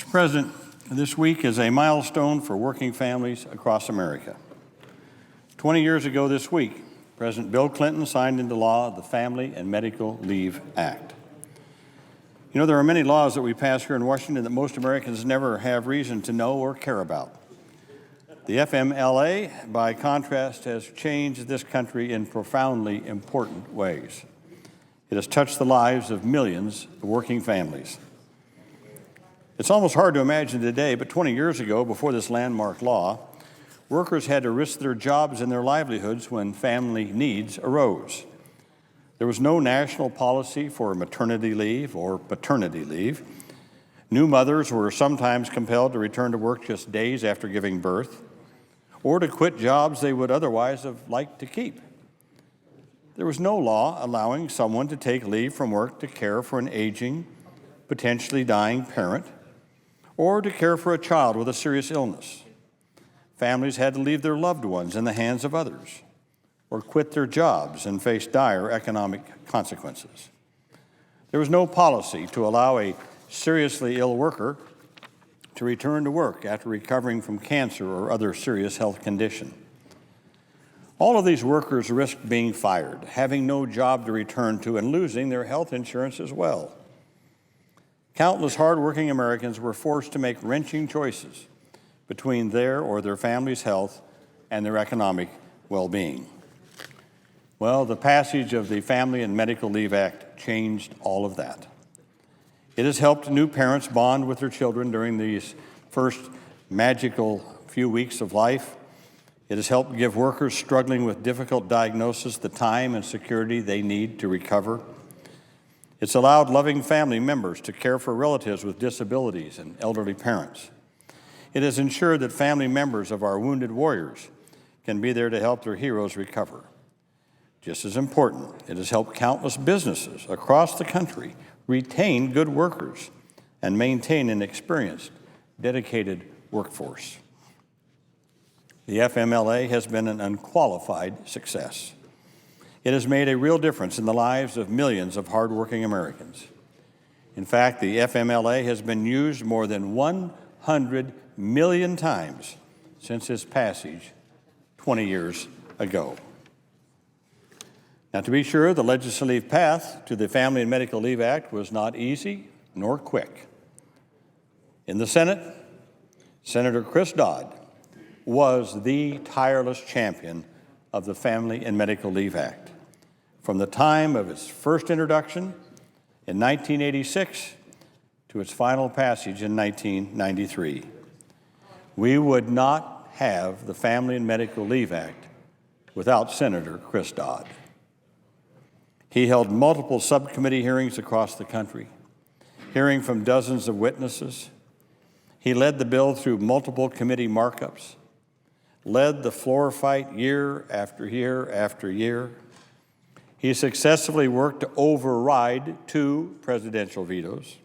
Mr. President, this week is a milestone for working families across America. 20 years ago this week, President Bill Clinton signed into law the Family and Medical Leave Act. You know, there are many laws that we pass here in Washington that most Americans never have reason to know or care about. The FMLA, by contrast, has changed this country in profoundly important ways. It has touched the lives of millions of working families. It's almost hard to imagine today, but 20 years ago, before this landmark law, workers had to risk their jobs and their livelihoods when family needs arose. There was no national policy for maternity leave or paternity leave. New mothers were sometimes compelled to return to work just days after giving birth, or to quit jobs they would otherwise have liked to keep. There was no law allowing someone to take leave from work to care for an aging, potentially dying parent, or to care for a child with a serious illness. Families had to leave their loved ones in the hands of others, or quit their jobs and face dire economic consequences. There was no policy to allow a seriously ill worker to return to work after recovering from cancer or other serious health condition. All of these workers risked being fired, having no job to return to, and losing their health insurance as well. Countless hardworking Americans were forced to make wrenching choices between their or their family's health and their economic well-being. Well, the passage of the Family and Medical Leave Act changed all of that. It has helped new parents bond with their children during these first magical few weeks of life. It has helped give workers struggling with difficult diagnosis the time and security they need to recover. It's allowed loving family members to care for relatives with disabilities and elderly parents. It has ensured that family members of our wounded warriors can be there to help their heroes recover. Just as important, it has helped countless businesses across the country retain good workers and maintain an experienced, dedicated workforce. The FMLA has been an unqualified success. It has made a real difference in the lives of millions of hardworking Americans. In fact, the FMLA has been used more than 100 million times since its passage 20 years ago. Now, to be sure, the legislative path to the Family and Medical Leave Act was not easy nor quick. In the Senate, Senator Chris Dodd was the tireless champion of the Family and Medical Leave Act. From the time of its first introduction in 1986 to its final passage in 1993. We would not have the Family and Medical Leave Act without Senator Chris Dodd. He held multiple subcommittee hearings across the country, hearing from dozens of witnesses. He led the bill through multiple committee markups, led the floor fight year after year after year. He successfully worked to override 2 presidential vetoes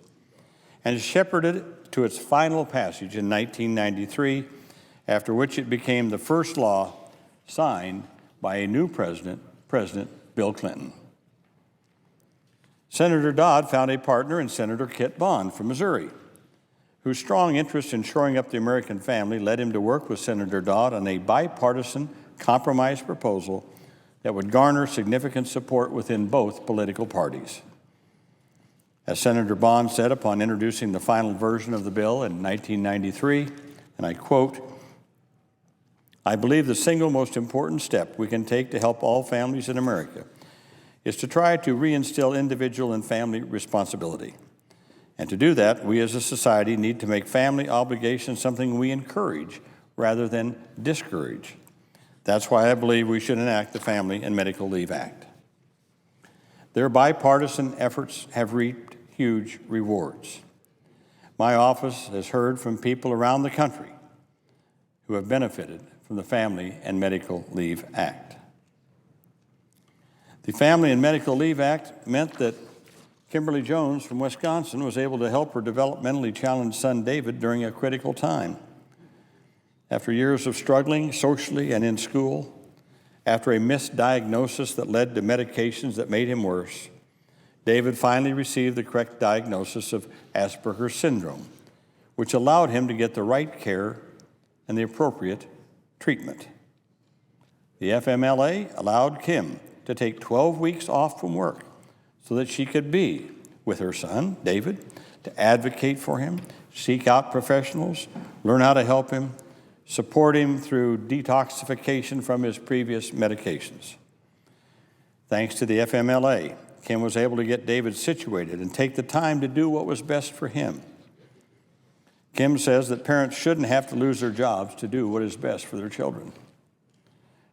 and shepherded it to its final passage in 1993, after which it became the first law signed by a new president, President Bill Clinton. Senator Dodd found a partner in Senator Kit Bond from Missouri, whose strong interest in shoring up the American family led him to work with Senator Dodd on a bipartisan compromise proposal that would garner significant support within both political parties. As Senator Bond said upon introducing the final version of the bill in 1993, and I quote, "I believe the single most important step we can take to help all families in America is to try to reinstill individual and family responsibility. And to do that, we as a society need to make family obligations something we encourage rather than discourage. That's why I believe we should enact the Family and Medical Leave Act." Their bipartisan efforts have reaped huge rewards. My office has heard from people around the country who have benefited from the Family and Medical Leave Act. The Family and Medical Leave Act meant that Kimberly Jones from Wisconsin was able to help her developmentally challenged son David during a critical time. After years of struggling socially and in school, after a misdiagnosis that led to medications that made him worse, David finally received the correct diagnosis of Asperger's syndrome, which allowed him to get the right care and the appropriate treatment. The FMLA allowed Kim to take 12 weeks off from work so that she could be with her son, David, to advocate for him, seek out professionals, learn how to help him, support him through detoxification from his previous medications. Thanks to the FMLA, Kim was able to get David situated and take the time to do what was best for him. Kim says that parents shouldn't have to lose their jobs to do what is best for their children.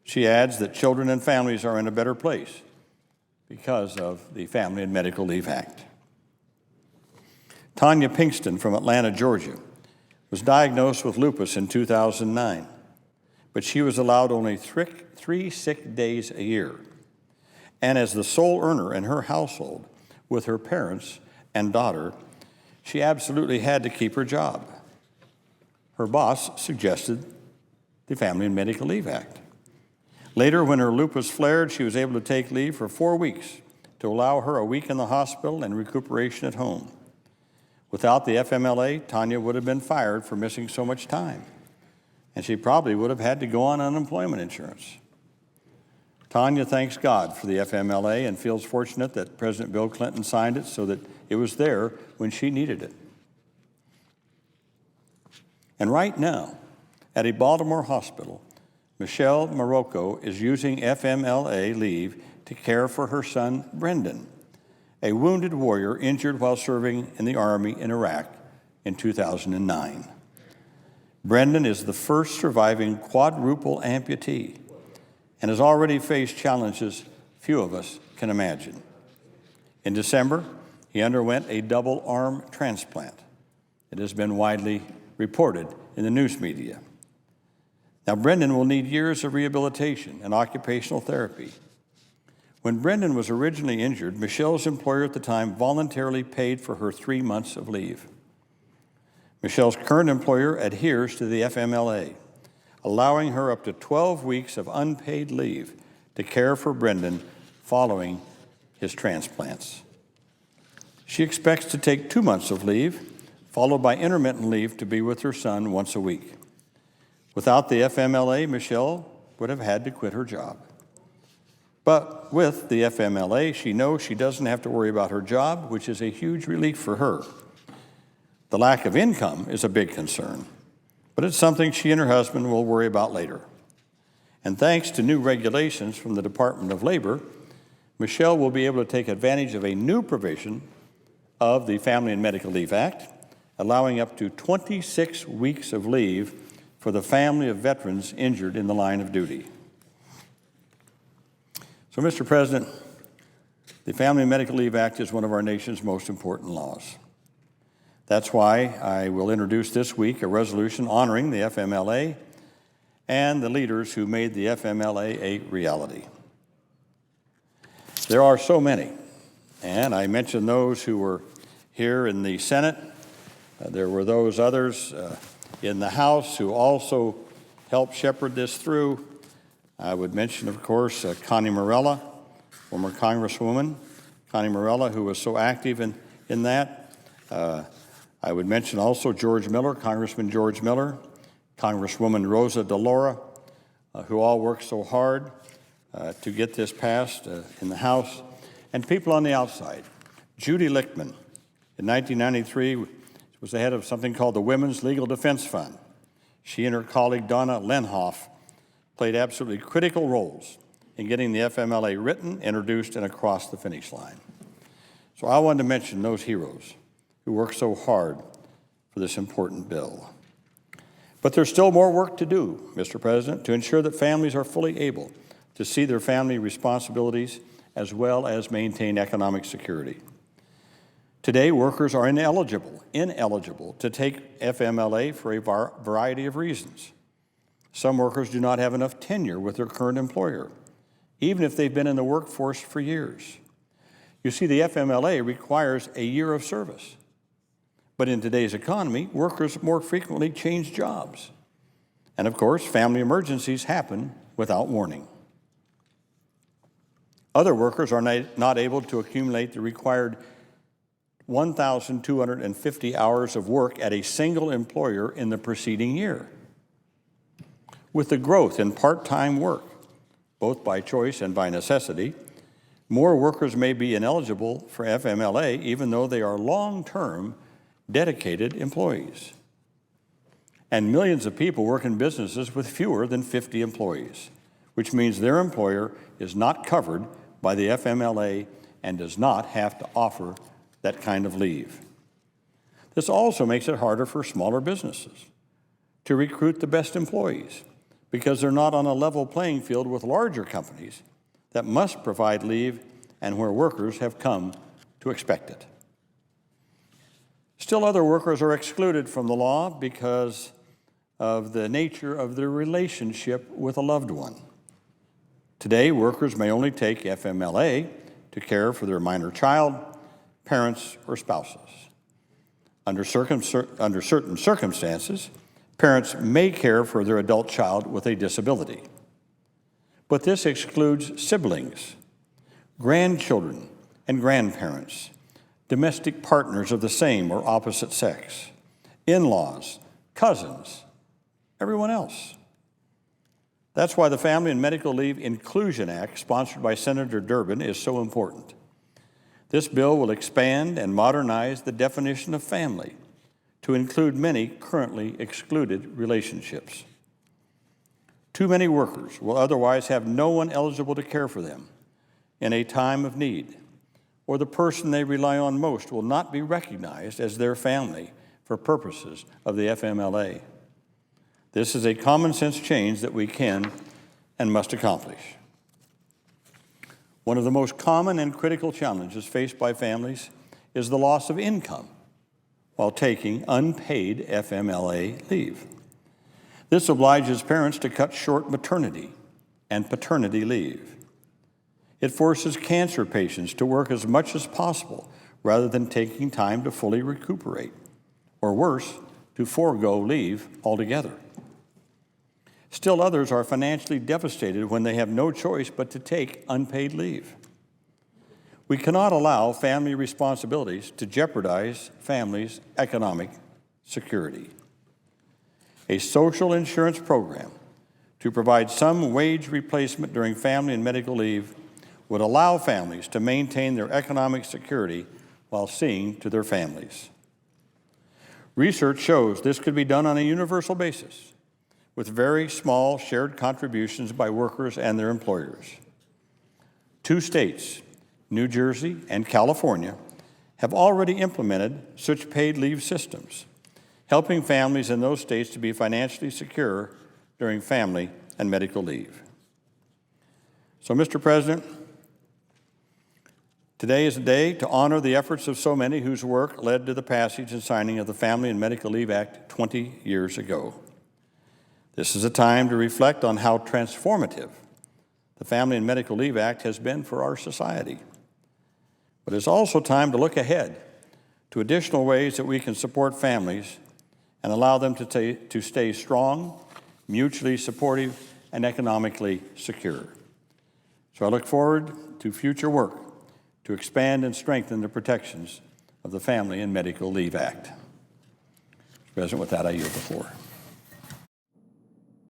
She adds that children and families are in a better place because of the Family and Medical Leave Act. Tanya Pinkston from Atlanta, Georgia, was diagnosed with lupus in 2009, but she was allowed only 3 sick days a year. And as the sole earner in her household with her parents and daughter, she absolutely had to keep her job. Her boss suggested the Family and Medical Leave Act. Later, when her lupus flared, she was able to take leave for 4 weeks to allow her a week in the hospital and recuperation at home. Without the FMLA, Tanya would have been fired for missing so much time, and she probably would have had to go on unemployment insurance. Tanya thanks God for the FMLA and feels fortunate that President Bill Clinton signed it so that it was there when she needed it. And right now, at a Baltimore hospital, Michelle Morocco is using FMLA leave to care for her son, Brendan, a wounded warrior injured while serving in the Army in Iraq in 2009. Brendan is the first surviving quadruple amputee and has already faced challenges few of us can imagine. In December, he underwent a double arm transplant. It has been widely reported in the news media. Now, Brendan will need years of rehabilitation and occupational therapy. When Brendan was originally injured, Michelle's employer at the time voluntarily paid for her 3 months of leave. Michelle's current employer adheres to the FMLA, allowing her up to 12 weeks of unpaid leave to care for Brendan following his transplants. She expects to take 2 months of leave, followed by intermittent leave to be with her son once a week. Without the FMLA, Michelle would have had to quit her job. But with the FMLA, she knows she doesn't have to worry about her job, which is a huge relief for her. The lack of income is a big concern, but it's something she and her husband will worry about later. And thanks to new regulations from the Department of Labor, Michelle will be able to take advantage of a new provision of the Family and Medical Leave Act, allowing up to 26 weeks of leave for the family of veterans injured in the line of duty. So, Mr. President, the Family and Medical Leave Act is one of our nation's most important laws. That's why I will introduce this week a resolution honoring the FMLA and the leaders who made the FMLA a reality. There are so many, and I mentioned those who were here in the Senate. There were those others in the House who also helped shepherd this through. I would mention, of course, Connie Morella, former Congresswoman, Connie Morella, who was so active in that. I would mention also George Miller, Congressman George Miller, Congresswoman Rosa DeLaura, who all worked so hard to get this passed in the House, and people on the outside. Judy Lichtman, in 1993, was the head of something called the Women's Legal Defense Fund. She and her colleague Donna Lenhoff played absolutely critical roles in getting the FMLA written, introduced, and across the finish line. So I wanted to mention those heroes who worked so hard for this important bill. But there's still more work to do, Mr. President, to ensure that families are fully able to see their family responsibilities as well as maintain economic security. Today, workers are ineligible to take FMLA for a variety of reasons. Some workers do not have enough tenure with their current employer, even if they've been in the workforce for years. You see, the FMLA requires a year of service. But in today's economy, workers more frequently change jobs. And of course, family emergencies happen without warning. Other workers are not able to accumulate the required 1,250 hours of work at a single employer in the preceding year. With the growth in part-time work, both by choice and by necessity, more workers may be ineligible for FMLA even though they are long-term, dedicated employees. And millions of people work in businesses with fewer than 50 employees, which means their employer is not covered by the FMLA and does not have to offer that kind of leave. This also makes it harder for smaller businesses to recruit the best employees because they're not on a level playing field with larger companies that must provide leave and where workers have come to expect it. Still, other workers are excluded from the law because of the nature of their relationship with a loved one. Today, workers may only take FMLA to care for their minor child, parents, or spouses. Under certain circumstances, parents may care for their adult child with a disability. But this excludes siblings, grandchildren and grandparents, domestic partners of the same or opposite sex, in-laws, cousins, everyone else. That's why the Family and Medical Leave Inclusion Act, sponsored by Senator Durbin, is so important. This bill will expand and modernize the definition of family to include many currently excluded relationships. Too many workers will otherwise have no one eligible to care for them in a time of need, or the person they rely on most will not be recognized as their family for purposes of the FMLA. This is a common sense change that we can and must accomplish. One of the most common and critical challenges faced by families is the loss of income while taking unpaid FMLA leave. This obliges parents to cut short maternity and paternity leave. It forces cancer patients to work as much as possible rather than taking time to fully recuperate, or worse, to forego leave altogether. Still others are financially devastated when they have no choice but to take unpaid leave. We cannot allow family responsibilities to jeopardize families' economic security. A social insurance program to provide some wage replacement during family and medical leave would allow families to maintain their economic security while seeing to their families. Research shows this could be done on a universal basis, with very small shared contributions by workers and their employers. 2 states, New Jersey and California, have already implemented such paid leave systems, helping families in those states to be financially secure during family and medical leave. So, Mr. President, today is a day to honor the efforts of so many whose work led to the passage and signing of the Family and Medical Leave Act 20 years ago. This is a time to reflect on how transformative the Family and Medical Leave Act has been for our society. But it's also time to look ahead to additional ways that we can support families and allow them to stay strong, mutually supportive, and economically secure. So I look forward to future work to expand and strengthen the protections of the Family and Medical Leave Act. Mr. President, with that, I yield the floor.